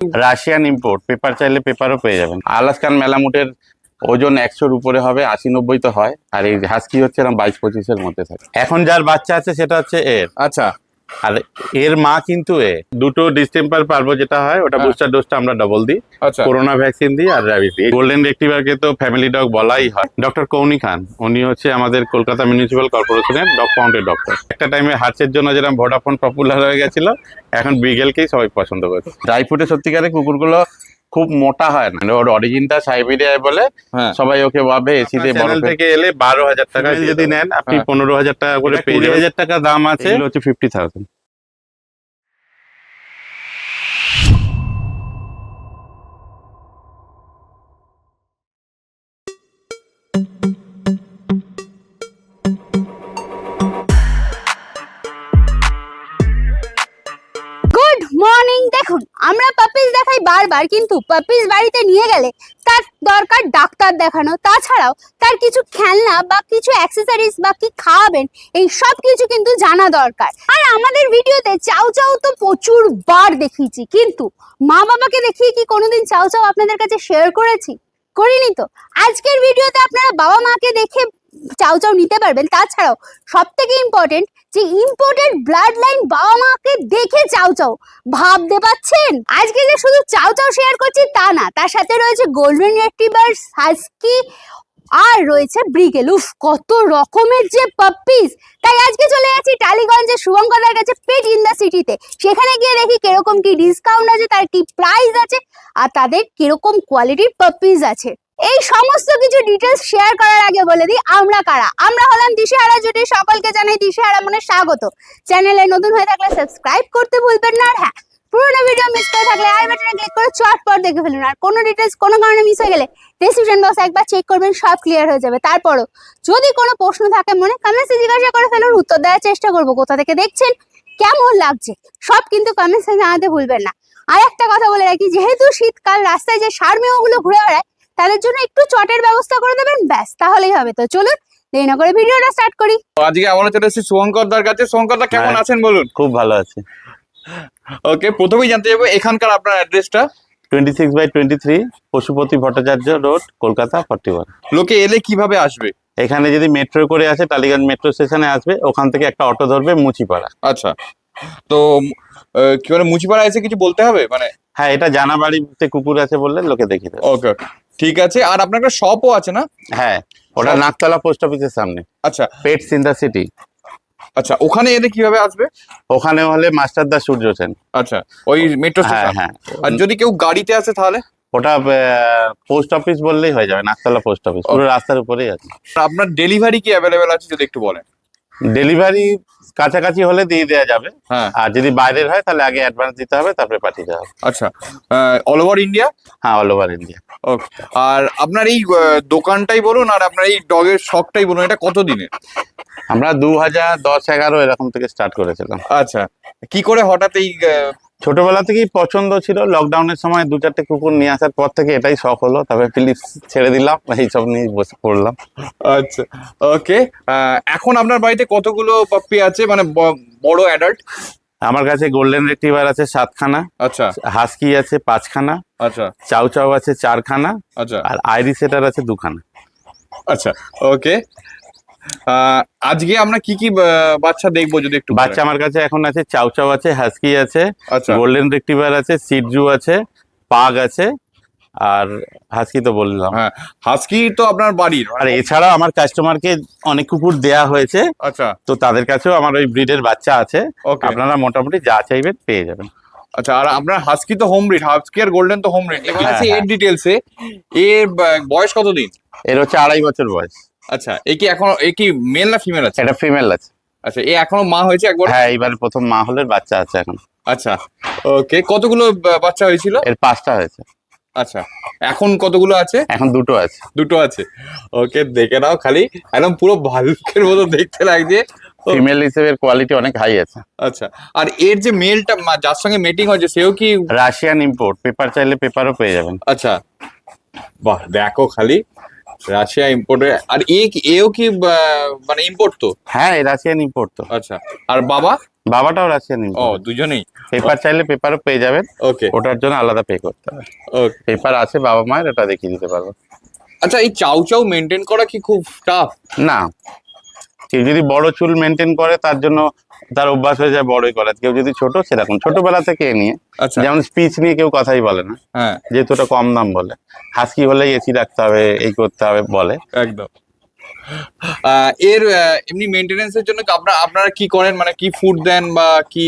Russian import, paper চাইলে পেপারও পেয়ে যাবেন। আলাস্কান ম্যালামুটের ওজন 100-র উপরে হবে, 80-90 তো হয়। আর এই হাস্কি হচ্ছে এরকম 22-25-এর মধ্যে থাকে। এখন যার বাচ্চা আছে সেটা হচ্ছে এর। আচ্ছা, আর এর মা কিন্তু দুটো ডিস্টেম্পার পারবো যেটা হয় ওটা বুস্টার ডোজটা আমরা ডবল দিই। আচ্ছা, করোনা ভ্যাকসিন দিই আর র্যাবিস দিই। গোল্ডেন রেক্টিভারকে তো ফ্যামিলি ডগ বলাই হয়। ডক্টর কৌনি খান উনি হচ্ছে আমাদের কলকাতা মিউনিসিপ্যাল কর্পোরেশনের ডগ পাউন্ডের ডক্টর। একটা টাইমে হার্চের জন্য যেরকম ভোডাফোন পপুলার হয়ে গেছিল, এখন বিগেলকেই সবাই পছন্দ করে। ড্রাই ফুডে সত্যিকারের কুকুরগুলো খুব মোটা হয় না, ওর অরিজিনটা সাইবেরিয়ায় বলে সবাই ওকে ভাবে এসিতে বড় থেকে এলে 12,000 টাকা যদি নেন আপনি 15,000 টাকা করে পেয়ে যাবেন। 20,000 টাকা দাম আছে, এগুলো হচ্ছে 50,000। Good morning. দেখুন, আমরা পাপিস দেখাই বারবার, কিন্তু পাপিস বাড়িতে নিয়ে গেলে তার দরকার ডাক্তার দেখানো। তাছাড়াও তার কিছু খেলনা বা কিছু অ্যাক্সেসরিজ বা কি খাওয়াবেন এই সব কিছু কিন্তু জানা দরকার। আর আমাদের ভিডিওতে চাউ চাউ তো প্রচুর বার দেখিয়েছি, কিন্তু মা বাবাকে দেখিয়ে কি কোনোদিন চাউ চাউ আপনাদের কাছে শেয়ার করেছি? করিনি তো। আজকের ভিডিওতে আপনারা বাবা মাকে দেখে চাউ চাউ নিতে পারবেন। তাছাড়াও সব থেকে ইম্পর্টেন্ট যে ইম্পোর্টেড ব্লাড লাইন বাবা মাকে দেখে চাউ চাউ ভাবতে পাচ্ছেন। আজকে যে শুধু চাউ চাউ শেয়ার করছি তা না, তার সাথে রয়েছে গোল্ডেন রিট্রিভার, হাস্কি আর রয়েছে ব্রিগেল। উফ, কত রকমের যে পাপ্পিস! তাই আজকে চলে যাচ্ছি টালিগঞ্জে শুভঙ্করদার কাছে, পেট ইন দা সিটিতে। সেখানে গিয়ে দেখি কিরকম কি ডিসকাউন্ট আছে, তার কি প্রাইস আছে, আর তাদের কিরকম কোয়ালিটির পাপ্পিস আছে। এই সমস্ত কিছু ডিটেলস শেয়ার করার আগে বলে দিই আমরা কারা। আমরা হলাম দিশেহারা জুটি। সকলকে জানাই দিশেহারা মনে স্বাগত। চ্যানেলে নতুন হয়ে থাকলে সাবস্ক্রাইব করতে ভুলবেন না। আর হ্যাঁ, পুরোনো ভিডিও মিস করে থাকলে আই বাটনে ক্লিক করে চটপট দেখে ফেলুন। আর কোনো ডিটেলস কোনো কারণে মিস হয়ে গেলে ডেসক্রিপশন বক্সে একবার চেক করবেন, সব ক্লিয়ার হয়ে যাবে। তারপরও যদি কোনো প্রশ্ন থাকে মনে, কমেন্টসে জিজ্ঞাসা করে ফেলুন, উত্তর দেওয়ার চেষ্টা করবো। কোথা থেকে দেখছেন, কেমন লাগছে, সব কিন্তু কমেন্টসে জানাতে ভুলবেন না। আর একটা কথা বলে রাখি, যেহেতু শীতকাল, রাস্তায় যে ষাঁড়মেয়গুলো ঘুরে বেড়ায় তাদের জন্য একটু চটের ব্যবস্থা করে দেবেন, ব্যাস তাহলেই হবে। তো চলুন দেরি না করে ভিডিওটা স্টার্ট করি। আজকে আমরা চলে এসেছি শুভঙ্করদার কাছে। শুভঙ্করদা কেমন আছেন বলুন? খুব ভালো আছে। ওকে, প্রথমেই জানতে চাইবো এখানকার আপনার অ্যাড্রেসটা। 26/23 পশুপতি ভট্টাচার্য রোড, কলকাতা 41। লোকে এলে কিভাবে আসবে? এখানে যদি মেট্রো করে আসে টালিগঞ্জ মেট্রো স্টেশনে আসবে, ওখান থেকে একটা অটো ধরবে মুচিপাড়া। আচ্ছা, তো কি বলে মুচিপাড়া এসে কিছু বলতে হবে মানে? হ্যাঁ, এটা জানা বাড়িতে কুকুর আছে বললে লোকে দেখিয়ে দেবে। ওকে, ঠিক আছে। আর আপনার একটা শপও আছে না? হ্যাঁ, ওটা নাকতলা পোস্ট অফিসের সামনে। আচ্ছা, পেটস ইন দা সিটি। আচ্ছা, ওখানে এলে কিভাবে আসবে? ওখানে হলে মাস্টারদা সূর্য সেন। আচ্ছা, ওই মেট্রো স্টেশন। হ্যাঁ। আর যদি কেউ গাড়িতে আসে তাহলে? ওটা পোস্ট অফিস বললেই হয়ে যাবে, নাকতলা পোস্ট অফিস, পুরো রাস্তার উপরেই আছে। আপনার ডেলিভারি কি অ্যাভেলেবেল আছে যদি একটু বলেন? ডেলিভারি কাছাকাছি হলে দিয়ে দেওয়া যাবে। হ্যাঁ। আর যদি বাইরের হয় তাহলে আগে অ্যাডভান্স দিতে হবে, তারপরে পাঠিয়ে দেওয়া হবে। আচ্ছা, অল ওভার ইন্ডিয়া? হ্যাঁ, অল ওভার ইন্ডিয়া। ওকে। আর আপনার এই দোকানটাই বলুন আর আপনার এই ডগের শখটাই বলুন, এটা কত দিনের? আমরা 2010-11 এরকম থেকে স্টার্ট করেছিলাম। আচ্ছা, কি করে হঠাৎ এই ছোটবেলা থেকেই পছন্দ ছিল, লকডাউনের সময় 2-4টে কুকুর নিয়ে আসার পর থেকে এটাই শখ হলো, তবে ফিলিপস ছেড়ে দিলাম, এইসব নিয়ে বসে পড়লাম। আচ্ছা, ওকে। এখন আপনার বাড়িতে কতগুলো পাপ্পি আছে, মানে বড় অ্যাডাল্ট? আমার কাছে গোল্ডেন রিট্রিভার আছে 7খানা। আচ্ছা, হাস্কি আছে 5খানা। আচ্ছা, চাউ চাউ আছে 4খানা। আচ্ছা, আর আইরিশ সেটার আছে 2খানা। আচ্ছা, ওকে। আজকে আমরা কি কি বাচ্চা দেখবো যদি একটু বলেন? বাচ্চা আমার কাছে এখন আছে চাউ চাউ আছে, হাস্কি আছে, আচ্ছা, গোল্ডেন রিট্রিভার আছে, সিটজু আছে, পাগ আছে, আর হাস্কি তো বললাম। হ্যাঁ, হাস্কি তো আপনার বাড়ির। আর এছাড়াও আমার কাস্টমারকে অনেক কুকুর দেয়া হয়েছে, আচ্ছা, তো তাদের কাছেও আমার ওই ব্রিডের বাচ্চা আছে। ওকে। আপনারা মোটামুটি যা চাইবেন পেয়ে যাবেন। আচ্ছা, আর আপনার হাস্কি তো হোম ব্রিড, হাস্কি আর গোল্ডেন তো হোম ব্রিড। এখানে আছে হ্যাঁ, এর ডিটেলসে। এর বয়স কতদিন? এর হচ্ছে 2.5 বছর বয়স। আচ্ছা, এ কি এখন কি মেল না ফিমেল আছে? এটা ফিমেল আছে। আচ্ছা, এ এখনো মা হয়েছে একবার? হ্যাঁ, এইবার প্রথম মা হলের বাচ্চা আছে এখন। আচ্ছা, ওকে। কতগুলো বাচ্চা হয়েছিল? এর 5টা হয়েছে। আচ্ছা, এখন কতগুলো আছে? এখন 2টো আছে। দুটো আছে। ওকে, দেখে নাও, খালি একদম পুরো ভালুকের মতো দেখতে লাগছে। ফিমেল হিসেবে কোয়ালিটি অনেক হাই আছে। আচ্ছা, আর এর যে মেলটা যার সঙ্গে মিটিং হয়েছে সেও কি? রাশিয়ান ইম্পোর্ট, পেপার চাইলে পেপারও পেয়ে যাবেন। আচ্ছা, বাহ, দেখো খালি রাশিয়া ইম্পোর্টে। আর এও কি মানে ইম্পোর্ট তো? হ্যাঁ, এই রাশিয়ান ইম্পোর্ট তো। আচ্ছা, আর বাবা? বাবাটাও রাশিয়ান ও, ইম্পোর্ট। দুজনেই। পেপার চাইলে পেপারও পেয়ে যাবেন, ওকে ওটার জন্য আলাদা পে করতে হবে। ওকে। পেপার আছে বাবা মায়ের, এটা দেখিয়ে দিতে পারবো। আচ্ছা, এই চাউ চাউ মেনটেন করা কি খুব টাফ? না, কেউ যদি বড় চুল মেনটেন করে তার জন্য তার অভ্যাস হয়ে যায় বড়ই করার। কেউ যদি ছোট, সেরকম ছোটবেলা থেকে এ নিয়ে, আচ্ছা। যেমন স্পিচ নিয়ে কেউ কথাই বলে না, হ্যাঁ, যেহেতু ওটা কম দাম বলে। হাস্কি হলে এসি রাখতে হবে, এই করতে হবে বলে। একদম। এর এমনি মেনটেনেন্সের জন্য আপনারা কি করেন, মানে কি ফুড দেন বা কি?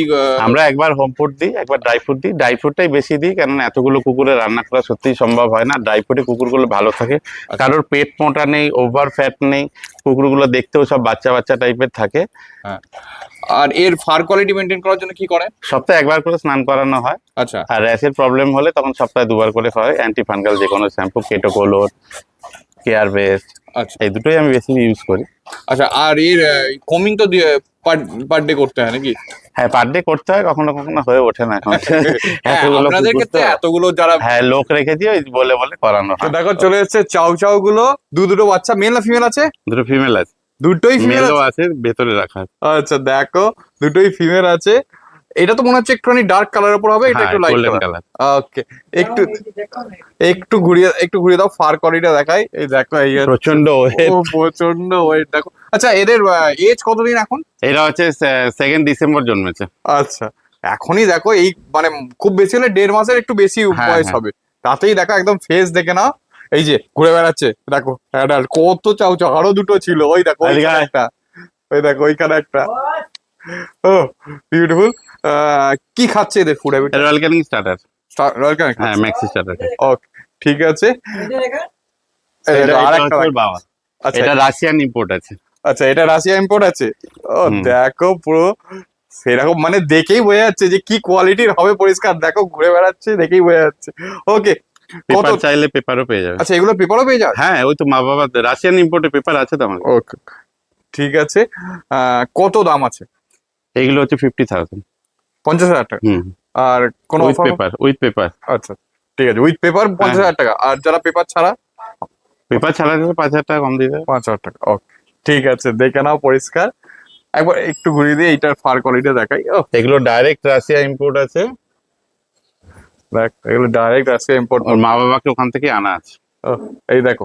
আমরা একবার হোম ফুড দিই, একবার ড্রাই ফুড দিই। ড্রাই ফুডটাই বেশি দিই, কেননা এতগুলো কুকুরে রান্না করা সত্যিই সম্ভব হয় না। ড্রাই ফুডে কুকুরগুলো ভালো থাকে, কারোর পেট মোটা নেই, ওভার ফ্যাট নেই, কুকুরগুলো দেখতেও সব বাচ্চা বাচ্চা টাইপের থাকে। হ্যাঁ। আর এর ফার কোয়ালিটি মেনটেন করার জন্য কি করেন? সপ্তাহে একবার করে স্নান করানো হয়। আচ্ছা আর র্যাশের প্রবলেম হলে তখন সপ্তাহে দুবার করে হয় অ্যান্টি ফাঙ্গাল যে কোনো শ্যাম্পু, কেটোকোলোর, কেয়ার বেস্ট, আচ্ছা এই দুটোই আমি বেশি ইউজ করি। আচ্ছা। আর এর কমিং তো পার ডে করতে হয় নাকি? হ্যাঁ, পার ডে করতে হয়, কখনো কখনো হয়ে ওঠে না এখন। হ্যাঁ, এতগুলো আপনাদের কুকুর ক্ষেত্রে তো। এতগুলো যারা। হ্যাঁ, লোক রেখেছি, ওই বলে বলে করানো তো হয়। দেখো চলে এসেছে চাউ চাউ গুলো, দুটো বাচ্চা, মেল না ফিমেল আছে? দুটো ফিমেল আছে, দুটোই ফিমেল মেলও আছে। আছে ভেতরে রাখা আছে। আচ্ছা দেখো, দুটোই ফিমেল আছে। এটা তো মনে হচ্ছে একটুখানি ডার্ক কালার উপর হবে, এটা হ্যাঁ, একটু লাইট গোল্ডেন কালার। কালার। ওকে, একটু একটু ঘুরিয়ে দাও, ফার কোয়ালিটিটা দেখাই। এই দেখো, এই হচ্ছে- প্রচন্ড weight। ও, প্রচন্ড ওয়েট দেখো। আচ্ছা, এদের এজ কতদিন এখন? এটা হচ্ছে 2nd ডিসেম্বর জন্মেছে। আচ্ছা, এখনই দেখো, এই মানে খুব বেশি হলে 1.5 মাসের একটু বেশি হ্যাঁ, বয়স হ্যাঁ। হবে। তাতেই দেখো একদম ফেস দেখে নাও, এই যে ঘুরে বেড়াচ্ছে দেখো। অ্যাডাল্ট কত চাউ চাউ, আরো দুটো ছিল, ওই দেখো ওইখানে এদিকে আয়। একটা, ওই দেখো ওইখানে একটা। ও, বিউটিফুল। কি খাচ্ছে এদের food habit? Royal Canning starter. Royal Canning? হ্যাঁ, ম্যাক্সি স্টার্টার। ওকে, ঠিক আছে। এই এটা দেখো, এটা আরেকটা হচ্ছে ওর দেখো। বাবা। আচ্ছা এটা রাশিয়ান ইম্পোর্ট আছে। আচ্ছা, এটা রাশিয়া ইম্পোর্ট আছে। ও হুম। দেখো, পুরো সেরকম মানে দেখেই বোঝা যাচ্ছে যে কি কোয়ালিটির হবে। পরিষ্কার দেখো, ঘুরে বেড়াচ্ছে, দেখেই বোঝা যাচ্ছে। ওকে, কত? পেপার চাইলে পেপারও পেয়ে যাবে। আচ্ছা, এগুলো পেপারও পেয়ে যাবে? হ্যাঁ, ওই তো মা বাবা রাশিয়ান ইম্পোর্টে পেপার আছে তো আমার। ওকে, ঠিক আছে। কত দাম আছে? এইগুলো হচ্ছে 50,000। 50,000 টাকা? হুম, আর কোনো with offer? Paper, with paper. আচ্ছা, ঠিক আছে, উইথ পেপার 50,000 টাকা। আর যারা পেপার ছাড়া? পেপার ছাড়া গেলে 5,000 টাকা কম দিয়ে দেবে। 5,000 টাকা। ওকে, ঠিক আছে, দেখে নাও পরিষ্কার। একবার একটু ঘুরিয়ে দিয়ে এইটার ফার কোয়ালিটি দেখাই। ও এগুলো ডাইরেক্ট রাশিয়া ইম্পোর্ট আছে, দেখ, এগুলো ডাইরেক্ট রাশিয়া ইম্পোর্ট। ওর মা বাবাকে ওখান থেকে আনা আছে। এই দেখো,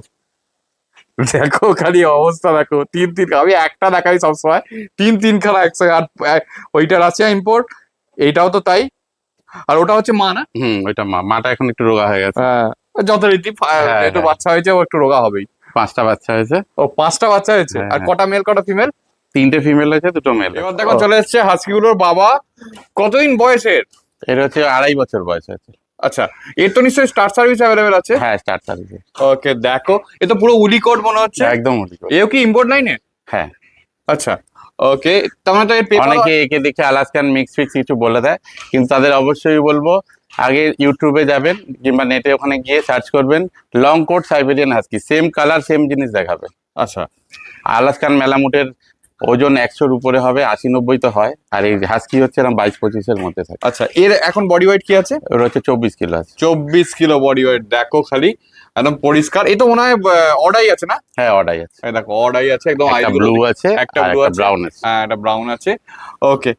দেখো খালি অবস্থা দেখো। তিন আমি একটা দেখাই সবসময়, তিন খানা একসঙ্গে। আর ওইটা রাশিয়া ইম্পোর্ট, এইটাও তো তাই। আর ওটা হচ্ছে মা না? ওইটা মা। মাটা এখন একটু রোগা হয়ে গেছে। হ্যাঁ, যথারীতি হ্যাঁ, একটু হ্যাঁ। বাচ্চা হয়েছে, ও একটু রোগা হবেই। 5টা বাচ্চা হয়েছে। ও, 5টা বাচ্চা হয়েছে। হ্যাঁ, আর হ্যাঁ। কটা মেল কটা ফিমেল? 3টে ফিমেল হয়েছে, 2টো মেল। এবার দেখো চলে এসছে হাস্কিগুলোর বাবা। কতদিন বয়সের? এটা হচ্ছে 2.5 বছর বয়স হয়েছে। আচ্ছা, এর তো নিশ্চয়ই স্টার সার্ভিস অ্যাভেলেবেল আছে? হ্যাঁ, স্টার্ট সার্ভিস। ওকে, দেখো এ তো পুরো উলি কোড মনে হচ্ছে। একদম উল্টো। এও কি ইম্পোর্ট লাইনে? হ্যাঁ, আচ্ছা, ওকে। তার মানে তো এর পেপার? অনেকে একে দেখে আলাস্কান মিক্স ফিক্স কিছু বলে দেয়, কিন্তু তাদের অবশ্যই বলবো আগে ইউটিউবে যাবেন কিংবা নেটে ওখানে গিয়ে সার্চ করবেন long coat Siberian husky, same colour same জিনিস দেখাবে। আচ্ছা, আলাস্কান ম্যালামুটের ওজন 100-র উপরে হবে, 80-90 তো হয়, আর এই হাস্কি হচ্ছে এরকম 22-25-এর মধ্যে থাকে। আচ্ছা। এর এখন বডি ওয়েট কি আছে? ওর হচ্ছে 24 কিলো আছে। 24 কিলো বডি ওয়েট। দেখো খালি একদম পরিষ্কার। এই তো মনে হয় অর্ডাই আছে না? হ্যাঁ, অর্ডাই আছে। এই দেখো, অর্ডাই আছে একদম। একটা ব্লু আছে, একটা আর ব্লু একটা আছে, ব্রাউন আছে। হ্যাঁ, একটা ব্রাউন আছে। ওকে,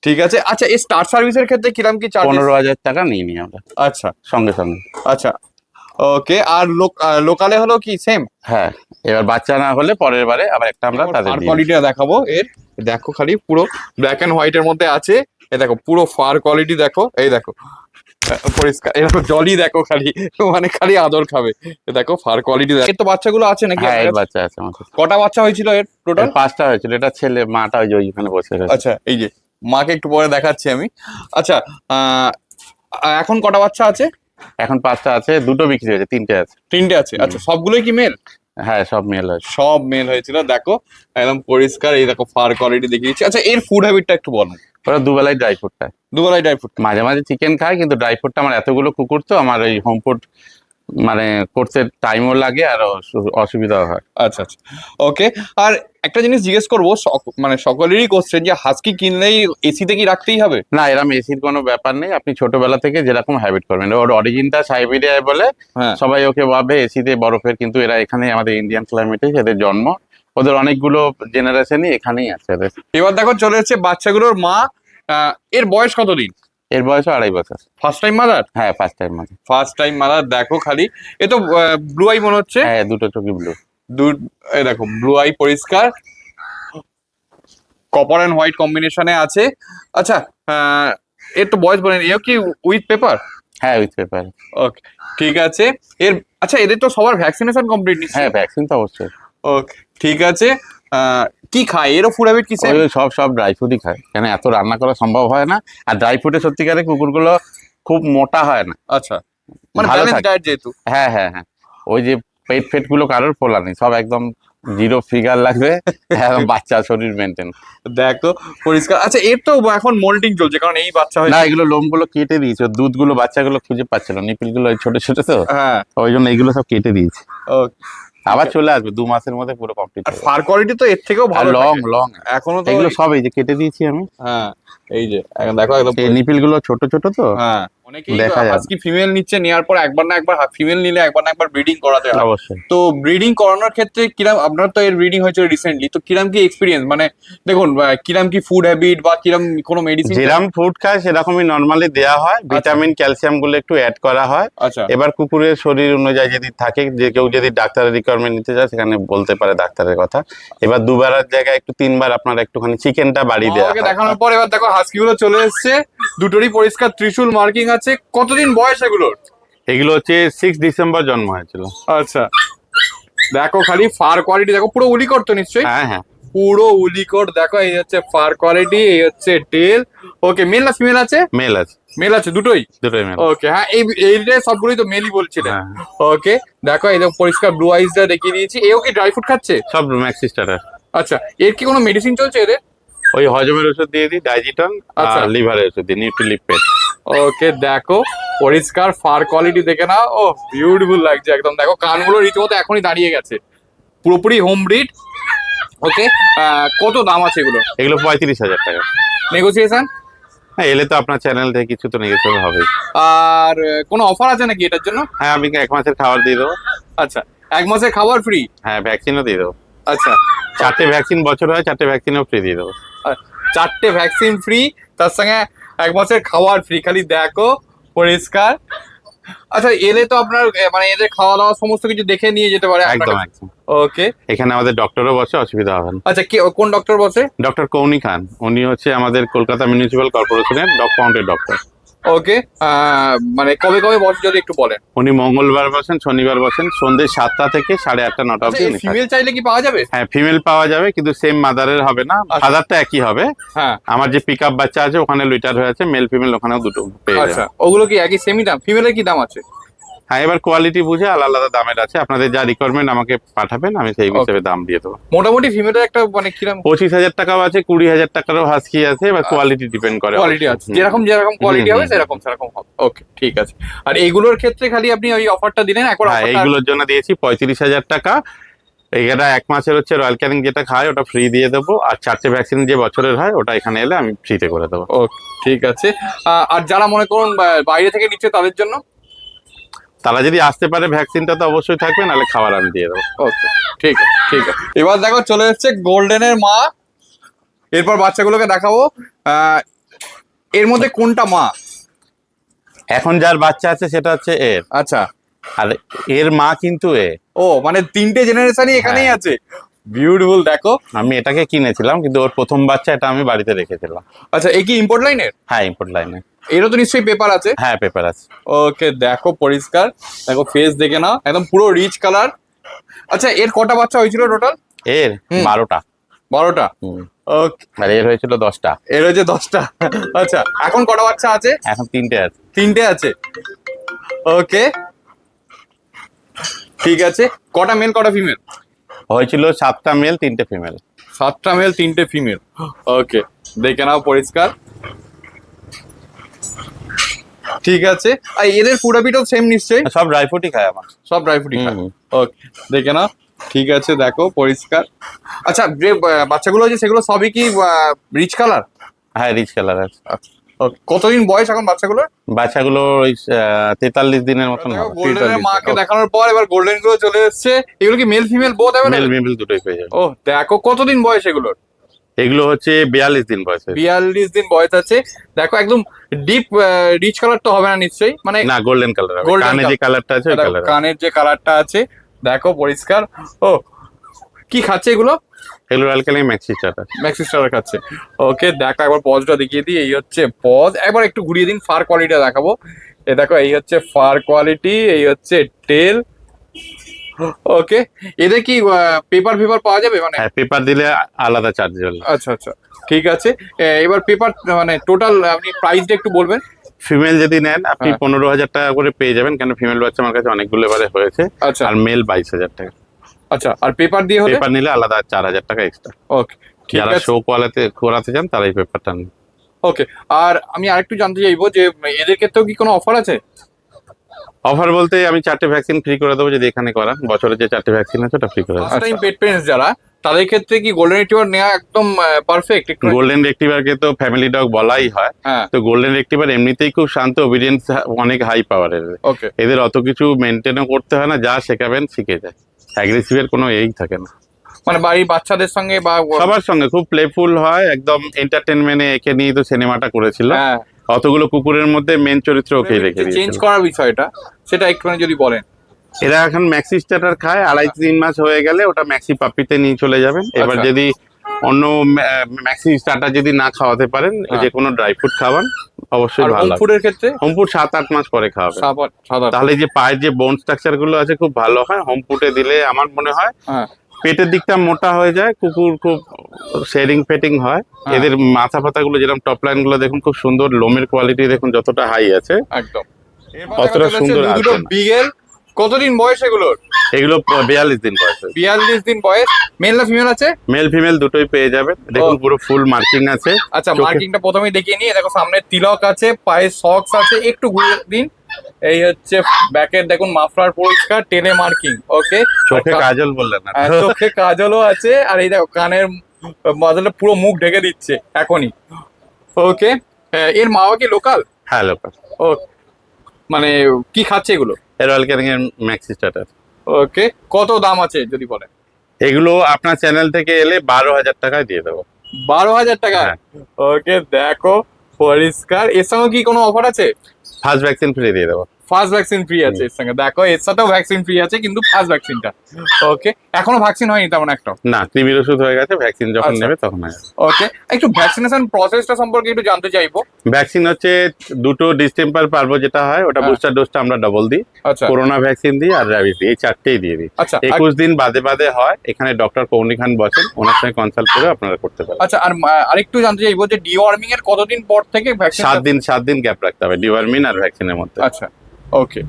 ঠিক আছে। আচ্ছা, এই স্টার সার্ভিসের ক্ষেত্রে কিরকম কি চার্জ? 15,000 টাকা নিয়ে নিই আমরা আচ্ছা সঙ্গে সঙ্গে। আচ্ছা, ওকে। আর লোকালে হলো কি সেম? হ্যাঁ, এবার বাচ্চা না হলে পরের বারে আবার একটা আমরা তাদের ফার দিই। কোয়ালিটিটা দেখাবো এর। দেখো খালি পুরো ব্ল্যাক এন্ড হোয়াইট এর মধ্যে আছে। এই দেখো পুরো ফার কোয়ালিটি দেখো, এই দেখো পরিষ্কার। এই দেখো জলই দেখো খালি, মানে খালি আদর খাবে। এই দেখো ফার কোয়ালিটি দেখো। এর তো বাচ্চাগুলো আছে নাকি হ্যাঁ, আপনার এর কাছে? বাচ্চা আছে আমার কাছে। কটা বাচ্চা হয়েছিল এর টোটাল? 5টা হয়েছিল। এটা ছেলে, মাটা ওই যে ওইখানে বসে রয়েছে। আচ্ছা, এই যে মাকে একটু পরে দেখাচ্ছি আমি। আচ্ছা, এখন কটা বাচ্চা আছে? এখন 5টা আছে, 2টো বিক্রি হয়েছে, 3টে আছে। 3টে আছে। আচ্ছা, সবগুলোই কি মেল? হ্যাঁ, সব মেল আছে। সব মেল হয়েছিল। দেখো একদম পরিষ্কার। এই দেখো ফার কোয়ালিটি দেখিয়ে দিচ্ছি। আচ্ছা, এর ফুড হ্যাবিটটা একটু বলো। ওরা দুবেলায় ড্রাই ফুড খায়, দুবেলায় ড্রাই ফ্রুট? মাঝে মাঝে চিকেন খায়, কিন্তু ড্রাই ফুডটা আমার এতগুলো কুকুর তো আমার ওই হোম ফুড মানে করতে টাইমও লাগে আর অসুবিধাও হয়। আচ্ছা আচ্ছা, ওকে। আর একটা জিনিস জিজ্ঞেস করবো, মানে সকলেরই কোশ্চেন, যে হাস্কি কিনলেই এসিতে কি রাখতেই হবে? না, এরকম এসির কোনো ব্যাপার নেই, আপনি ছোটবেলা থেকে যেরকম হ্যাবিট করবেন। ওর অরিজিনটা সাইবেরিয়ায় বলে হ্যাঁ। সবাই ওকে ভাবে এসিতে বরফের, কিন্তু এরা এখানে আমাদের ইন্ডিয়ান ক্লাইমেটে এদের জন্ম, ওদের অনেকগুলো জেনারেশনই এখানেই আছে এদের। এবার দেখো চলে এসেছে বাচ্চাগুলোর মা। এর বয়স কতদিন? এর বয়সও 2.5 বছর। First time mother? হ্যাঁ, ফার্স্ট টাইম মানে। ফার্স্ট টাইম মাদার, দেখো খালি। এ তো ব্লু আই মনে হচ্ছে। হ্যাঁ, দুটো চোখই ব্লু। এই দেখো ব্লু আই, পরিষ্কার কপার অ্যান্ড হোয়াইট কম্বিনেশনে আছে। আচ্ছা, এর তো বয়স বলেন, এও কি উইথ পেপার? হ্যাঁ, উইথ পেপার। ওকে, ঠিক আছে। আচ্ছা, এদের তো সবার ভ্যাকসিনেশন কমপ্লিট নিচ্ছে? হ্যাঁ, ভ্যাকসিন তো অবশ্যই। ওকে, ঠিক আছে। কি খায়, এরও ফুড হ্যাবিট কি same? ওই সব ড্রাই ফ্রুটই খায়, কেন এত রান্না করা সম্ভব হয় না। আর ড্রাই ফ্রুটে সত্যিকারের কুকুরগুলো খুব মোটা হয় না। আচ্ছা, মানে ভালো ব্যালেন্স থাকে। ডায়েট যেহেতু। হ্যাঁ হ্যাঁ হ্যাঁ, ওই যে পেট ফেট গুলো কারোর ফোলা নেই, সব একদম জিরো ফিগার লাগবে, একদম বাচ্চা শরীর মেনটেন। দেখো পরিষ্কার। আচ্ছা, এর তো এখন মোল্ডিং চলছে, কারণ এই বাচ্চা না, হয়েছে। এগুলো লোমগুলো কেটে দিয়েছে, ওর দুধগুলো বাচ্চাগুলো খুঁজে পাচ্ছিল, নিপিল গুলো ছোট ছোট তো, হ্যাঁ। ওই জন্য এইগুলো সব কেটে দিয়েছে। ওকে, আবার চলে আসবে 2 মাসের মধ্যে পুরো কমপ্লিট আর হবে। ফার কোয়ালিটি তো এর থেকেও ভালো লং থাকে। লং এখনো তো এগুলো সব এই যে কেটে দিয়েছি আমি। হ্যাঁ, এই যে দেখো একদম। এই নিপিল গুলো ছোট ছোট তো। হ্যাঁ, অনেকেই দেখা যায়। হাস্কি ফিমেল নিচ্ছে, নেওয়ার পর একবার না একবার ফিমেল নিলে একবার না একবার ব্রিডিং করাতে হয়। অবশ্যই। তো ব্রিডিং করানোর ক্ষেত্রে কিরাম, আপনার তো এর ব্রিডিং হয়েছে রিসেন্টলি, তো কিরাম কি এক্সপিরিয়েন্স, মানে দেখুন কিরাম কি ফুড হ্যাবিট বা কিরাম কোনো মেডিসিন? যেরকম ফুড খায় সেরকমই নর্মালি দেওয়া হয়, ভিটামিন ক্যালসিয়াম গুলো একটু অ্যাড করা হয়। আচ্ছা, এবার কুকুরের শরীর অনুযায়ী যদি থাকে, যে কেউ যদি ডাক্তারের রিকোয়ারমেন্ট নিতে চায় সেখানে বলতে পারে ডাক্তারের কথা। এবার 2 বারের জায়গায় একটু 3 বার আপনার একটুখানি চিকেনটা বাড়িয়ে দেওয়া আমাকে হয়। দেখানোর পর এবার দেখো হাস্কি গুলো চলে এসেছে, দুটোরই পরিষ্কার ত্রিশূল মার্কিং আছে। কতদিন বয়স এগুলোর? এগুলো হচ্ছে 6 ডিসেম্বর জন্ম হয়েছিল। আচ্ছা, দেখো খালি ফার কোয়ালিটি দেখো, পুরো উলিকট তো নিশ্চয়ই? হ্যাঁ হ্যাঁ, পুরো উলিকট দেখো, এই হচ্ছে ফার কোয়ালিটি, এই হচ্ছে টেল। ওকে, মেল না ফিমেল আছে? মেল আছে। মেল আছে দুটোই? দুটোই মেল। ওকে, হ্যাঁ, এইটা সবগুলোই তো মেলই বলছিলেন। হ্যাঁ, ওকে, দেখো এই দেখো পরিষ্কার ব্লু আইসটা দেখিয়ে দিয়েছি। এও কি ড্রাই ফ্রুট খাচ্ছে? সব ম্যাক্সি স্টার্টার। আচ্ছা, এর কি কোনো মেডিসিন চলছে এদের? ওই হজমের ওষুধ দিয়ে দিই, ডাইজিটন, আচ্ছা। আর লিভারের ওষুধ দিই, নিউট্রিলিপেড। ওকে, দেখো পরিষ্কার ফার কোয়ালিটি দেখে নাও। ও বিউটিফুল লাগছে একদম। দেখো কানগুলো রীতিমতো এখনই দাঁড়িয়ে গেছে, পুরোপুরি হোম ব্রিড। ওকে, কত দাম আছে এগুলো? এগুলো 35,000 টাকা। নেগোসিয়েশন? হ্যাঁ, এলে তো আপনার চ্যানেল থেকে কিছু তো নেগেছিতে হবে। আর কোনো অফার আছে নাকি এটার জন্য? হ্যাঁ, আমি 1 মাসের খাবার দিয়ে দেবো। আচ্ছা, 1 মাসের খাবার ফ্রি? হ্যাঁ, ভ্যাকসিনও দিয়ে দেবো। আচ্ছা, 4টে ভ্যাকসিন বছর হয়, 4টে ভ্যাকসিনও ফ্রি দিয়ে দেবো। 4টে ভ্যাকসিন ফ্রি, তার সঙ্গে 1 মাসের খাবার ফ্রি। খালি দেখো পরিষ্কার। আচ্ছা, এলে তো আপনার মানে এদের খাওয়া দাওয়া সমস্ত কিছু দেখে নিয়ে যেতে পারে? একদম একদম। ওকে, এখানে আমাদের ডক্টরও বসে, অসুবিধা হবে না। আচ্ছা, কোন ডক্টর বসে? ডক্টর কৌনি খান, উনি হচ্ছে আমাদের কলকাতা মিউনিসিপ্যাল কর্পোরেশনের ডগ পাউন্ডের ডক্টর। ওকে, মানে কবে কবে বসে যদি একটু বলেন। উনি মঙ্গলবার বসেন, শনিবার বসেন, সন্ধ্যে 7টা থেকে 8:30 9টা অবধি উনি থাকেন। ফিমেল চাইলে কি পাওয়া যাবে? হ্যাঁ, ফিমেল পাওয়া যাবে, কিন্তু সেম মাদারের হবে না, আচ্ছা। ফাদারটা একই হবে। হ্যাঁ, আমার যে পিক আপ বাচ্চা আছে ওখানে লিটার হয়ে আছে, মেল ফিমেল ওখানেও দুটো পেয়ে আচ্ছা, যাবে। ওগুলো কি একই সেমই দাম? ফিমেলের কি দাম আছে? হ্যাঁ, এবার কোয়ালিটি বুঝে আলাদা আলাদা দামের আছে, আপনাদের যা রিকোয়ারমেন্ট আমাকে পাঠাবেন, আমি সেই হিসেবে দাম দিয়ে দেবো। মোটামুটি ফিমেলের একটা মানে কিরকম 25,000 টাকাও আছে, 20,000 টাকারও হাস্কি আছে, এবার কোয়ালিটি ডিপেন্ড করে। কোয়ালিটি আছে? হুম। যেরকম যেরকম কোয়ালিটি হুম, হবে হুম। সেরকম সেরকম হবে। ওকে, ঠিক আছে। আর এইগুলোর ক্ষেত্রে খালি আপনি ওই অফারটা দিলেন একবার? হ্যাঁ, এইগুলোর জন্য দিয়েছি 35,000 টাকা। এইটা 1 মাসের হচ্ছে রয়্যাল ক্যানিং যেটা খায় ওটা ফ্রি দিয়ে দেবো, আর 4টে ভ্যাকসিন যে বছরের হয় ওটা এখানে এলে আমি ফ্রিতে করে দেবো। ওকে, ঠিক আছে। আর যারা মনে করুন বাইরে থেকে নিচ্ছে তাদের জন্য? তারা যদি আসতে পারে ভ্যাকসিনটা তো অবশ্যই থাকবে, নাহলে খাবার আমি দিয়ে দেবো। ওকে, ঠিক আছে, ঠিক আছে। এবার দেখো চলে এসেছে গোল্ডেনের মা। এরপর বাচ্চাগুলোকে দেখাবো। এর মধ্যে কোনটা মা? এখন যার বাচ্চা আছে সেটা হচ্ছে এর, আচ্ছা, আর এর মা কিন্তু এ। ও মানে 3টে জেনারেশনই এখানেই হ্যাঁ। আছে। বিউটিফুল, দেখো। আমি এটাকে কিনেছিলাম, কিন্তু ওর প্রথম বাচ্চা এটা আমি বাড়িতে রেখেছিলাম। আচ্ছা, এ কি ইম্পোর্ট লাইনের? হ্যাঁ, ইম্পোর্ট লাইনে। এরও তো নিশ্চয়ই পেপার আছে? হ্যাঁ, পেপার আছে। ওকে, দেখো পরিষ্কার, দেখো ফেস দেখে নাও, একদম পুরো রিচ কালার। আচ্ছা, এর কটা বাচ্চা হয়েছিল টোটাল? এর 12টা। 12টা? ওকে, আর এর হয়েছিল 10টা। এর হচ্ছে 10টা। আচ্ছা, এখন কটা বাচ্চা আছে? এখন 3টে আছে। 3টে আছে। ওকে, ঠিক আছে। কটা মেল কটা ফিমেল? হয়েছিল 7টা মেল 3টে ফিমেল। 7টা মেল 3টে ফিমেল। ওকে, দেখে নাও পরিষ্কার। ঠিক আছে। আর এদের ফুড হ্যাবিটও সেম নিশ্চয়ই, সব ড্রাই ফ্রুটই খায় আমার। সব ড্রাই ফ্রুটই খায়। হুম। ওকে, দেখে নাও। ঠিক আছে, দেখো পরিষ্কার। আচ্ছা, যে বাচ্চাগুলো আছে সেগুলো সবই কি রিচ কালার? হ্যাঁ, রিচ কালার আছে। ওকে, কতদিন বয়স এখন বাচ্চাগুলোর? বাচ্চাগুলো ওই 43 দিনের মতন হবে। গোল্ডেনের মাকে দেখানোর পর এবার গোল্ডেন গুলো চলে এসেছে। এগুলো কি male female both mail available? Female দুটোই পেয়ে যাবে। ও দেখো, কতদিন বয়স এগুলোর? এগুলো হচ্ছে 42 দিন বয়সে। 42 দিন বয়স আছে। দেখো একদম ডিপ রিচ কালার তো হবে না নিশ্চয়ই, মানে না, গোল্ডেন কালার হবে। Golden কানে যে color। কালারটা আছে ওই দেখো, কালার। কানের যে কালারটা আছে দেখো পরিষ্কার। ও কি খাচ্ছে এগুলো? এগুলো alkali maxi starter. Maxi star খাচ্ছে। ওকে, দেখো একবার পজটা দেখিয়ে দিই। এই হচ্ছে পজ, একবার একটু ঘুরিয়ে দিন, ফার কোয়ালিটিটা দেখাবো। এই দেখো, এই হচ্ছে ফার কোয়ালিটি, এই হচ্ছে টেল। ওকে, এদের কি পেপার ফেপার পাওয়া যাবে মানে? হ্যাঁ, পেপার দিলে আলাদা চার্জ হবে। আচ্ছা আচ্ছা, ঠিক আছে। এবার পেপার মানে টোটাল আপনি প্রাইসটা একটু বলবেন। ফিমেল যদি নেন আপনি হ্যাঁ। 15,000 টাকা করে পেয়ে যাবেন, কেন ফিমেল বাচ্চা আমার কাছে অনেকগুলো এবারে হয়েছে। আচ্ছা আর মেল 22,000 টাকা। আচ্ছা, আর পেপার দিয়ে হলে? পেপার নিলে আলাদা 4,000 টাকা এক্সট্রা। ওকে, ঠিক যারা আছে। শো করাতে চান তারা এই পেপারটা নেন। ওকে, আর আমি আরেকটু জানতে চাইবো যে এদের ক্ষেত্রেও কি কোনো অফার আছে? অফার বলতে আমি 4টে ভ্যাকসিন ফ্রি করে দেবো যদি এখানে করান। বছরে যে 4টে ভ্যাকসিন আছে ওটা ফ্রি করে দেবো। ফার্স্ট টাইম পেট পেরেন্টস যারা, তাদের ক্ষেত্রে কি গোল্ডেন রিট্রিভার নেওয়া একদম পারফেক্ট? একটু গোল্ডেন রেক্টিভারকে তো ফ্যামিলি ডগ বলাই হয়। হ্যাঁ, তো গোল্ডেন রেক্টিভার এমনিতেই খুব শান্ত, ওবিডিয়েন্স অনেক হাই পাওয়ারের। ওকে। এদের অত কিছু মেনটেনও করতে হয় না, যা শেখাবেন শিখে যায়। অ্যাগ্রেসিভের কোনো এই থাকে না। মানে বাড়ির বাচ্চাদের সঙ্গে বা সবার সঙ্গে খুব প্লেফুল হয়, একদম এন্টারটেনমেন্টে একে নিয়ে তো সিনেমাটা করেছিল। হ্যাঁ, অতগুলো কুকুরের মধ্যে মেন চরিত্র ওকেই রেখে চেঞ্জ দিয়েছিল। করার বিষয়টা সেটা একটুখানি যদি বলেন। এরা এখন ম্যাক্সি স্টার্টার খায়, 2.5-3 মাস হয়ে গেলে ওটা ম্যাক্সি পাপ্পিতে নিয়ে চলে যাবেন। এবার আচ্ছা। যদি অন্য ম্যাক্সি স্টার্টার যদি না খাওয়াতে পারেন, হ্যাঁ। যে কোনো ড্রাই ফ্রুট খাওয়ান, অবশ্যই আর ভালো হোম লাগবে। ফুডের ক্ষেত্রে হোম ফুড 7-8 মাস পরে খাওয়াবেন। সাদা। তাহলে যে পায়ের যে বোন স্ট্রাকচার গুলো আছে খুব ভালো হয়। হোম ফুডে দিলে আমার মনে হয় হ্যাঁ, পেটের দিকটা মোটা হয়ে যায়, কুকুর খুব শেডিং ফেটিং হয়। হ্যাঁ। এদের মাথা ফাতা গুলো যেরকম টপ লাইন গুলো দেখুন খুব সুন্দর, লোমের কোয়ালিটি দেখুন যতটা হাই আছে। একদম। অতটা সুন্দর দুটো আসবে না। বিগেল, কতদিন বয়স এগুলোর? এগুলো 42 দিন বয়সে। 42 দিন বয়স। মেল না ফিমেল আছে? মেল ফিমেল দুটোই পেয়ে যাবেন। দেখুন ও। পুরো ফুল মার্কিং আছে। আচ্ছা, চোখে- মার্কিংটা প্রথমেই দেখিয়ে নিই। দেখো সামনে তিলক আছে, পায়ে সক্স আছে, একটু ঘুরিয়ে দিন। এই হচ্ছে ব্যাকের দেখুন মাফলার পরিষ্কার, টেনে মার্কিং। ওকে, চোখে কাজল বললেন না। চোখে কাজলও আছে। আর এই দেখো কানের মাঝে পুরো মুখ ঢেকে দিচ্ছে এখনই। ওকে, এর মাও কি লোকাল? হ্যাঁ, লোকাল। ও, মানে কি খাচ্ছে এগুলো? রয়্যাল ক্যানিং এর ম্যাক্সি স্টার্টার। ওকে, কত দাম আছে যদি বলেন? এগুলো আপনার চ্যানেল থেকে এলে 12,000 টাকায় দিয়ে দেবো। 12,000 টাকা? হ্যাঁ। ওকে, দেখো পরিষ্কার। এর সঙ্গে কি কোনো অফার আছে? ফার্স্ট ভ্যাকসিন ফ্রি দিয়ে দেবো। ফার্স্ট ভ্যাকসিন ফ্রি আছে এর সঙ্গে। দেখো এর সাথেও ভ্যাকসিন ফ্রি আছে, কিন্তু ফার্স্ট ভ্যাকসিনটা। ওকে, এখনো ভ্যাকসিন হয়নি তেমন একটা? না, কৃমির ওষুধ হয়ে গেছে, ভ্যাকসিন যখন আচ্ছা। নেবে তখন হবে। ওকে, একটু ভ্যাকসিনেশন প্রসেসটা সম্পর্কে একটু জানতে চাইবো। ভ্যাকসিন হচ্ছে দুটো ডিস্টেম্পার পারবো যেটা হয়, ওটা হ্যাঁ। বুস্টার ডোজটা আমরা ডবল দিই। আচ্ছা করোনা ভ্যাকসিন দিই আর র্যাবিস দিই, এই 4টেই দিয়ে দিই। আচ্ছা 21 দিন বাদে বাদে হয়। এখানে ডক্টর কৌনি খান বসেন, ওনার সঙ্গে কনসাল্ট করে আপনারা করতে পারেন। আচ্ছা, আর আরেকটু জানতে চাইবো যে ডিওয়ার্মিং এর কতদিন পর থেকে ভ্যাকসিন? 7 দিন গ্যাপ রাখতে হবে ডিওয়ার্মিন আর ভ্যাকসিনের মধ্যে। আচ্ছা, ওকে।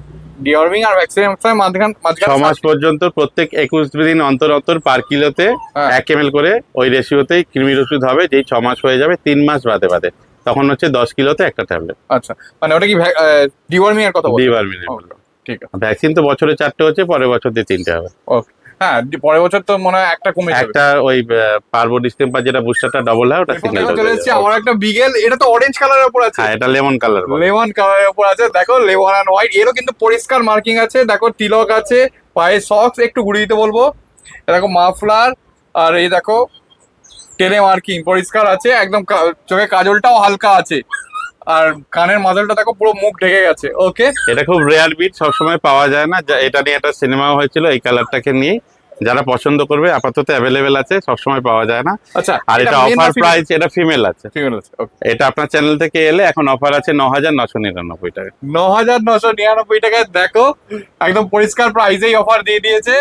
ডিওয়ার্মিং আর ভ্যাকসিনের মাঝখানে 6 মাস পর্যন্ত প্রত্যেক 21 দিন অন্তর অন্তর পার কিলোতে হ্যাঁ। 1 ml করে ওই রেশিওতেই কৃমির ওষুধ হবে। যেই 6 মাস হয়ে যাবে 3 মাস বাদে বাদে, তখন হচ্ছে 10 কিলোতে একটা ট্যাবলেট আচ্ছা, মানে ওটা কি ডিওয়ার্মিং এর কথা বলছো? ডিওয়ার্মিনের। Okay, ঠিক আছে। ভ্যাকসিন তো বছরে 4টে হচ্ছে, পরের বছর দিয়ে 3টে হবে। ওকে, হ্যাঁ, পরের বছর তো মনে হয় একটা কমে যাবে। একটা ওই পারবো ডিস্টেম্পার যেটা বুস্টারটা ডবল হয় ওটা এরপর সিঙ্গেল দেখো ডোজ। চলে এসেছে আমার একটা বিগেল। এটা তো অরেঞ্জ কালারের উপর আছে। হ্যাঁ, এটা লেমন কালার। লেমন কালারের উপর আছে। দেখো লেমন অ্যান্ড হোয়াইট, এরও কিন্তু পরিষ্কার মার্কিং আছে। দেখো তিলক আছে, পায়ে সক্স, একটু ঘুরিয়ে দিতে বলবো। দেখো মাফলার, আর এই দেখো টেনে মার্কিং পরিষ্কার আছে একদম। চোখে কাজলটাও হালকা আছে, আর কানের মাঝলটা দেখো পুরো মুখ ঢেকে গেছে। ওকে, এটা খুব রেয়ার বিট, সবসময় পাওয়া যায় না। এটা নিয়ে একটা সিনেমাও হয়েছিল এই কালারটাকে নিয়ে। যারা পছন্দ করবে আপাতত অ্যাভেলেবেল আছে, সবসময় পাওয়া যায় না। আচ্ছা, আর এটা অফার প্রাইস, এটা ফিমেল আছে। ফিমেল আছে। ওকে, এটা আপনার চ্যানেল থেকে এলে এখন অফার আছে 9,999 টাকা। 9,999 টাকায় দেখো একদম পরিষ্কার প্রাইসেই অফার দিয়ে দিয়েছে।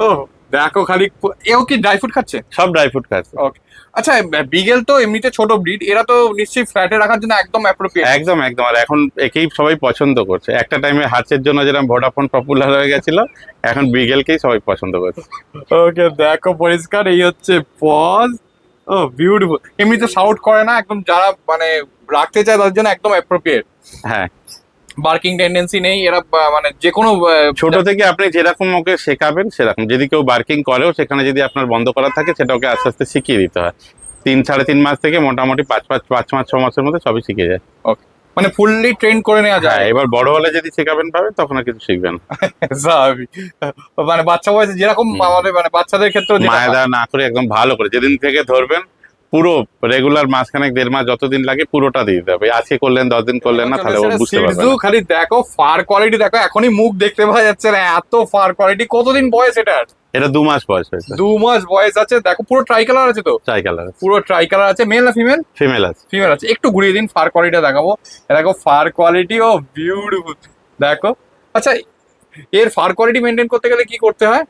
ও দেখো খালি, এও কি ড্রাই ফ্রুট খাচ্ছে? সব ড্রাই ফ্রুট খাচ্ছে। ওকে, আচ্ছা বিগেল তো এমনিতে ছোট ব্রিড, এরা তো নিশ্চয়ই ফ্ল্যাটে রাখার জন্য একদম অ্যাপ্রোপ্রিয়েট। একদম একদম। আর এখন একেই সবাই পছন্দ করছে। একটা টাইমে হার্চের জন্য যেরকম ভোডাফোন পপুলার হয়ে গেছিল, এখন বিগেলকেই সবাই পছন্দ করছে। ওকে, দেখো পরিষ্কার। এই হচ্ছে পজ। ও বিউটিফুল। এমনিতে শাউট করে না, একদম যারা মানে রাখতে চায় তাদের জন্য একদম অ্যাপ্রোপ্রিয়েট। হ্যাঁ, বার্কিং টেন্ডেন্সি নেই এরা, মানে যে কোনো ছোট থেকে আপনি যেরকম ওকে শেখাবেন সেরকম, যদি কেউ বার্কিং করেও সেখানে যদি আপনার বন্ধ করা থাকে সেটা ওকে আস্তে আস্তে শিখিয়ে দিতে হয়। 3-3.5 মাস থেকে মোটামুটি 5 মাস 6 মাসের মধ্যে সবই শিখে যায়। মানে ফুললি ট্রেন করে নেওয়া হ্যাঁ, যায়। এবার বড় হলে যদি শেখাবেন পাবেন তখন আর কিছু শিখবেন। স্বাভাবিক। মানে বাচ্চা বয়সে যেরকম আমাদের মানে বাচ্চাদের ক্ষেত্রে মায়েরা না করে একদম ভালো করে যেদিন থেকে ধরবেন পুরো রেগুলার মাসখানেক 1.5 মাস যতদিন লাগে পুরোটা দিয়ে দিতে হবে। আজকে করলেন 10 দিন করলেন না তাহলে ও বুঝতে পারবে না। খালি দেখো ফার কোয়ালিটি দেখো, এখনই মুখ দেখতে পাওয়া যাচ্ছে না, এত ফার কোয়ালিটি। কতদিন বয়স এটার? এটা 2 মাস বয়স হয়েছে। 2 মাস বয়স আছে। দেখো পুরো ট্রাই কালার আছে তো? ট্রাই কালার পুরো ট্রাই কালার আছে। মেল না ফিমেল? ফিমেল আছে। ফিমেল আছে। একটু ঘুরিয়ে দিন, ফার কোয়ালিটি দেখাবো। দেখো ফার কোয়ালিটি ও বিউটিফুল দেখো। আচ্ছা, এর ফার কোয়ালিটি মেনটেন করতে গেলে কি করতে হয়?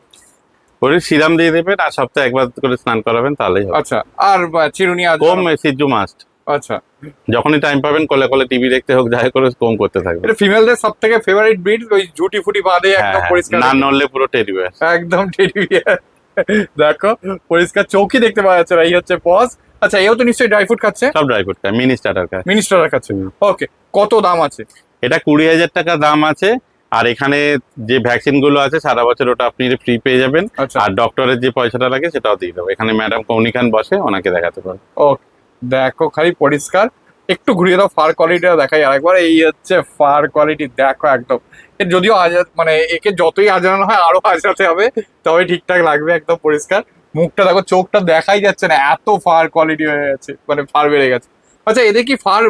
ওর সিরাম দিয়ে দেবেন আর সপ্তাহে একবার করে স্নান করাবেন তাহলেই হবে। আচ্ছা, আর চিরুনি আছে? কম সিজু মাস্ট। আচ্ছা, যখনই টাইম পাবেন কোলে কোলে টিভি দেখতে হোক যাই করে কম করতে থাকবেন। এটা ফিমেলদের সবথেকে ফেভারিট ব্রিড, ওই ঝুটি ফুটি বাঁধে একদম পরিষ্কার, না নড়লে পুরো টেডি বিয়ার। একদম টেডি বিয়ার। দেখো পরিষ্কার, চৌকি দেখতে পাওয়া যাচ্ছে না। এই হচ্ছে পজ। আচ্ছা, এও তো নিশ্চয়ই ড্রাই ফ্রুট খাচ্ছে? সব ড্রাই ফ্রুট খায়, মিনি স্টার্টার খায়। মিনিস্টার খাচ্ছে। ওকে, কত দাম আছে? এটা 20,000 টাকা দাম আছে। আর এখানে যে ভ্যাকসিন গুলো আছে সারা বছর ওটা আপনি ফ্রি পেয়ে যাবেন। আচ্ছা, আর ডক্টরের যে পয়সাটা লাগে সেটাও দিয়ে দেবো। এখানে ম্যাডাম কৌনি খান বসে, ওনাকে দেখাতে পারো। ওকে, দেখো খালি পরিষ্কার। একটু ঘুরিয়ে দাও, ফার কোয়ালিটিটা দেখাই আরেকবার। এই হচ্ছে ফার কোয়ালিটি দেখো একদম। এর যদিও মানে একে যতই আজরানো হয় আরো আজরাতে হবে, তবে ঠিকঠাক লাগবে। একদম পরিষ্কার। মুখটা দেখো, চোখটা দেখাই যাচ্ছে না, এত ফার কোয়ালিটি হয়ে গেছে, মানে ফার বেড়ে গেছে। আচ্ছা, এদের কি ফার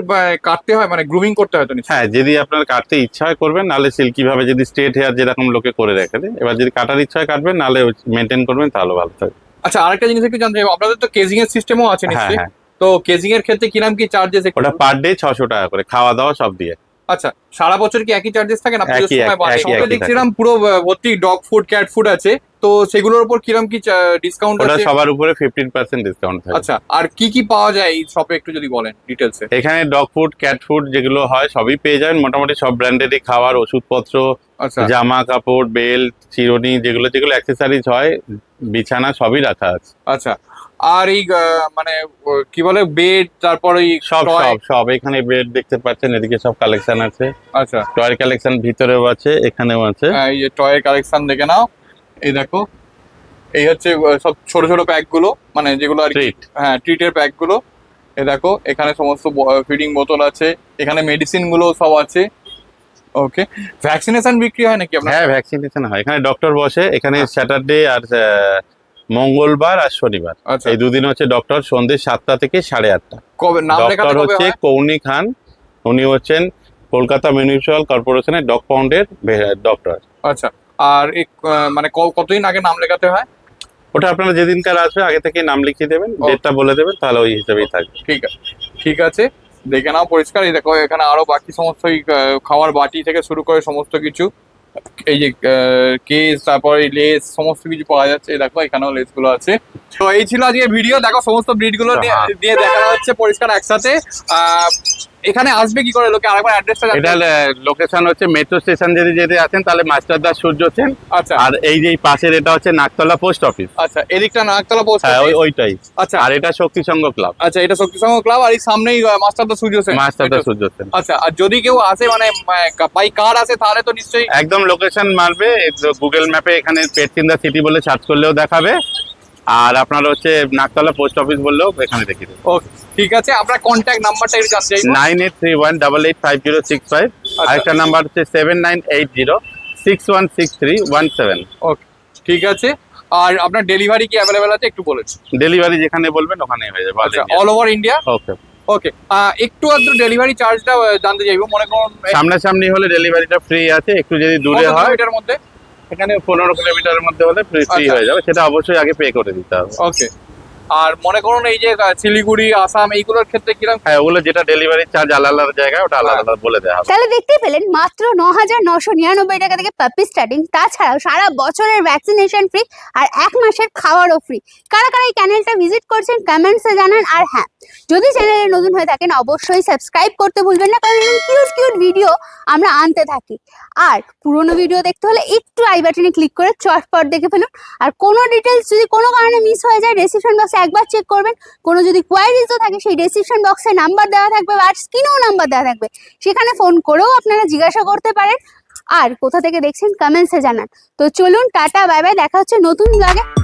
কাটতে হয়, মানে গ্রুমিং করতে হয় তো নিশ্চয়ই? হ্যাঁ, যদি আপনার কাটতে ইচ্ছা হয় করবেন, নাহলে সিল্কি ভাবে যদি স্ট্রেট হেয়ার যেরকম লোকে করে রেখে দেয়, এবার যদি কাটার ইচ্ছা হয় কাটবেন, নাহলে মেনটেন করবেন তাহলে ভালো থাকবে। আচ্ছা, আরেকটা জিনিস একটু জানতে চাইবো, আপনাদের তো কেজিং এর সিস্টেমও আছে হ্যাঁ নিশ্চয়ই? হ্যাঁ, তো কেজিং এর ক্ষেত্রে কিরকম কি চার্জেস? ওটা পার ডে 600 টাকা করে, খাওয়া দাওয়া সব দিয়ে। আচ্ছা, সারা বছর কি একই চার্জেস থাকে না? পুজোর একই, সময় বাড়ে? একই, সঙ্গে একই দেখছিলাম পুরো ভর্তি ডগ ফুড, ক্যাট ফুড আছে, তো সেগুলোর উপর কিরকম কি ডিসকাউন্ট ওটা আছে? সবার উপরে 15% ডিসকাউন্ট থাকে। আচ্ছা, আর কি কি পাওয়া যায় এই শপে একটু যদি বলেন ডিটেলসে। এখানে ডগ ফুড, ক্যাট ফুড যেগুলো হয় সবই পেয়ে যাবেন। মোটামুটি সব ব্র্যান্ডেরই খাবার, ওষুধপত্র, আচ্ছা, জামা কাপড়, বেল্ট, চিরুনি, যেগুলো যেগুলো অ্যাক্সেসরিজ হয়, বিছানা সবই রাখা আছে। আচ্ছা। আর এই মানে কি বলে বেড, তারপর এই সব toy? সব সব এখানে বেড দেখতে পাচ্ছেন, এদিকে সব কালেকশন আছে। আচ্ছা, টয়ের কালেকশন ভিতরেও আছে, এখানেও আছে। এই যে টয়ের কালেকশন দেখে নাও। এই দেখো, এই হচ্ছে সব ছোট ছোট প্যাক গুলো, মানে যেগুলো আর কি, ট্রিট। হ্যাঁ ট্রিটের প্যাক গুলো। এই দেখো, এখানে সমস্ত ফিডিং বোতল আছে, এখানে মেডিসিন গুলো সব আছে। ওকে, ভ্যাকসিনেশন বিক্রি হয় নাকি আপনার? হ্যাঁ, ভ্যাকসিনেশন হয়। এখানে ডক্টর বসে। এখানে আচ্ছা। স্যাটারডে আর মঙ্গলবার আর শনিবার, আচ্ছা, এই দুদিন হচ্ছে ডক্টর সন্ধ্যে 7টা থেকে 8:30। কবে নাম লেখাতে ডক্টর কবে হচ্ছে হয়? কৌনি খান, উনি হচ্ছেন কলকাতা মিউনিসিপ্যাল কর্পোরেশনের ডগ পাউন্ডের ডক্টর। আচ্ছা, আর মানে কতদিন আগে নাম লেখাতে হয়? ওটা আপনারা যেদিনকার আসবে আগে থেকে নাম লিখিয়ে দেবেন, ও। ডেটটা বলে দেবেন, তাহলে ওই হিসেবেই থাকবে। ঠিক আছে, ঠিক আছে। দেখে নাও পরিষ্কার। এই দেখো, এখানে আরো বাকি সমস্ত এই, খাওয়ার বাটি থেকে শুরু করে সমস্ত কিছু, এই যে কেস, তারপর এই লেস, সমস্ত কিছু পাওয়া যাচ্ছে। এই দেখো, এখানেও লেস গুলো আছে। তো এই ছিল আজকে ভিডিও। দেখো সমস্ত ব্রিড গুলো দিয়ে দেখানো হচ্ছে পরিষ্কার একসাথে। এখানে আসবে কি করে লোকে? আরেকবার অ্যাড্রেসটা জানতে। এটা লোকেশন হচ্ছে মেট্রো স্টেশন যদি যেতে আছেন তাহলে মাস্টারদাস সূর্য সেন। আচ্ছা, আর এই যে পাশের এটা হচ্ছে নাকতলা পোস্ট অফিস। আচ্ছা, এদিকটা নাগতলা পোস্ট। হ্যাঁ, ওইটাই। আচ্ছা, আর এটা শক্তি সংঘ ক্লাব। আচ্ছা, এটা শক্তি সংঘ ক্লাব, আর এই সামনেই মাস্টারদা সূর্য সেন। মাস্টারদাস সূর্য সেন। আচ্ছা, আর যদি কেউ আসে মানে বাই কার আসে তাহলে তো নিশ্চয়ই একদম লোকেশন মারবে, গুগল ম্যাপে এখানে পেটস ইন দ্য সিটি বলে সার্চ করলেও দেখাবে। আর আপনার হচ্ছে নাকতলা পোস্ট অফিস বললেও এখানে দেখিয়ে দেবে। ওকে, ঠিক আছে। আপনার কন্ট্যাক্ট নাম্বারটা একটু জানতে চাইবো। 9831885065। আরেকটা নাম্বার হচ্ছে 7980616317। ওকে, ঠিক আছে। আর আপনার ডেলিভারি কি অ্যাভেলেবেল আছে একটু বলেন? ডেলিভারি যেখানে বলবেন ওখানেই হয়ে যাবে। আচ্ছা, অল ওভার ইন্ডিয়া? ওকে। ওকে, একটু আধটু ডেলিভারি চার্জটা জানতে চাইবো। মনে করুন সামনাসামনি হলে ডেলিভারিটা ফ্রি আছে, একটু যদি দূরে হয় এটার মধ্যে, এখানে 15 কিলোমিটারের মধ্যে হলে ফ্রি আচ্ছা। হয়ে যাবে, সেটা অবশ্যই আগে পে করে দিতে হবে। ওকে। আর মনে করুন এই যে শিলিগুড়ি, আসাম, এইগুলোর ক্ষেত্রে কিরকম? হ্যাঁ, ওগুলো যেটা ডেলিভারি চার্জ আলাদা আলাদা জায়গায়, ওটা আলাদা আলাদা বলে দেওয়া হবে। তাহলে দেখতেই পেলেন মাত্র 9,999 টাকা থেকে পাপি স্টার্টিং। তাছাড়াও সারা বছরের ভ্যাকসিনেশন ফ্রি আর 1 মাসের খাওয়ারও ফ্রি। কারা কারা এই চ্যানেলটা ভিজিট করছেন কমেন্টসে জানান। আর হ্যাঁ, যদি চ্যানেলে নতুন হয়ে থাকেন অবশ্যই সাবস্ক্রাইব করতে ভুলবেন না, কারণ এরকম কিউট কিউট ভিডিও আমরা আনতে থাকি। আর পুরোনো ভিডিও দেখতে হলে একটু আই বাটনে ক্লিক করে চটপট দেখে ফেলুন। আর কোনো ডিটেলস যদি কোনো কারণে মিস হয়ে যায়, ডেসক্রিপশন বক্সে একবার চেক করবেন। কোনো যদি কোয়ারিজও থাকে সেই ডেসক্রিপশন বক্সে নাম্বার দেওয়া থাকবে বা স্ক্রিনেও নাম্বার দেওয়া থাকবে, সেখানে ফোন করেও আপনারা জিজ্ঞাসা করতে পারেন। আর কোথা থেকে দেখছেন কমেন্টসে জানান। তো চলুন, টাটা, বাই বাই, দেখা হচ্ছে নতুন ব্লগে।